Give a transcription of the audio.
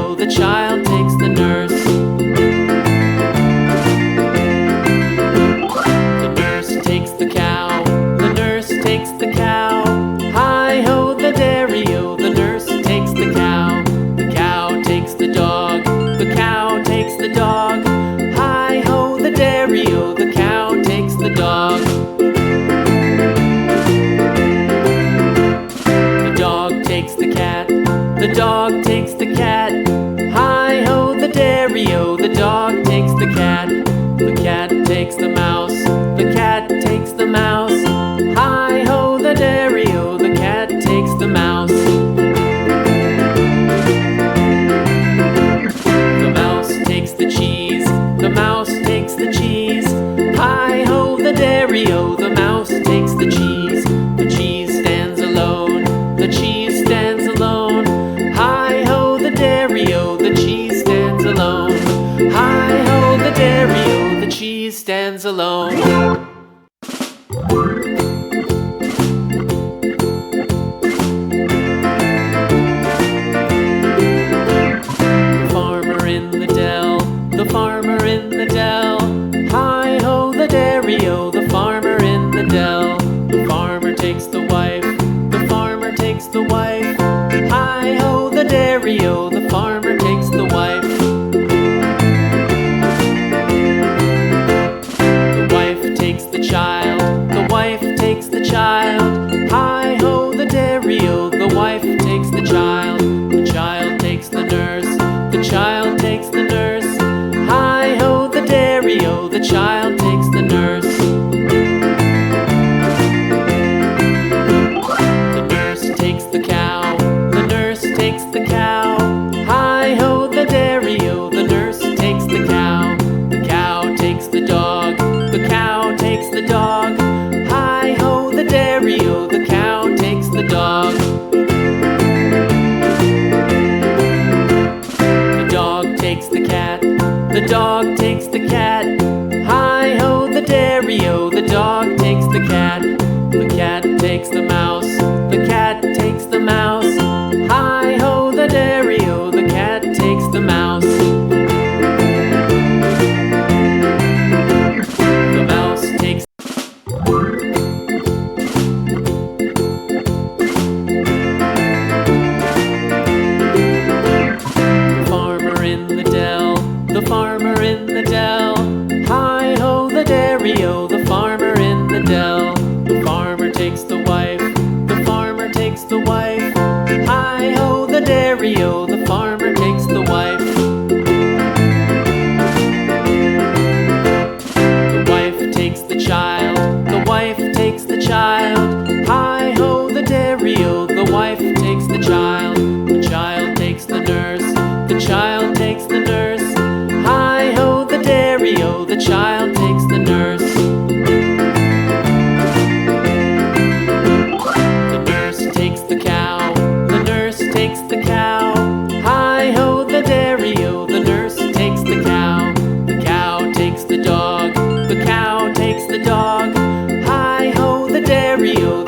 dairy-o, the child takes the nurse. The nurse takes the cow, the nurse takes the cow. Hi-ho, the dairy-o, the nurse takes the cow. The cow takes the dog, the cow takes the dog. Hi-ho, the dairy-o, the cow takes the dog. The dog takes the cat, the dog takes the cat. Hi-ho, the dairy-o, the dog takes the cat. The cat takes the mouse, the cat takes the mouse. Hi-ho, the dairy-o, the cat takes the mouse. The mouse takes the cheese, the mouse takes the cheese. Hi-ho, the dairy-o, the mouse takes the cheese. The cheese stands alone, the cheese stands alone. Hi-ho, the dairy-o, the cheese stands alone. Hi-ho, the dairy-o, the cheese stands alone. The farmer in the dell. Hi-ho, the dairy-o, the farmer in the dell. The farmer takes the wife, the farmer takes the wife. Hi-ho, the dairy-o, the farmer takes the wife. The wife takes the child, the wife takes the child. Hi-ho, the dairy-o, the wife takes the child. The child takes the nurse, the child takes the nurse. Hi-ho, the dairy-o, the child takes the nurse. The nurse takes the cow, the nurse takes the cow. Hi-ho, the dairy-o, the nurse takes the cow. The cow takes the dog, the cow takes the dog. Hi-ho, the dairy-o, the cow takes the dog. The dog takes the cat, the dog takes the cat. Hi-ho, the dairy-o, the dog takes the cat. The cat takes the mouse, the cat takes the mouse. Hi-ho, the dairy-o, the cat takes the mouse. The mouse takes the farmer in the dell, the farmer in the dell. Hi-ho, the dairy-o, the farmer in the dell. The farmer takes the wife, the farmer takes the wife. Hi-ho, the dairy-o, the farmer takes the wife. The wife takes the child, the wife takes the child. Hi-ho, the dairy-o, the wife takes the child. The child takes the nurse, the child takes the nurse. Hi-ho, the dairy-o, the child takes the nurse. The nurse takes the cow, the nurse takes the cow. Hi-ho, the dairy-o, the nurse takes the cow. The cow takes the dog, the cow takes the dog. Hi-ho, the dairy-o,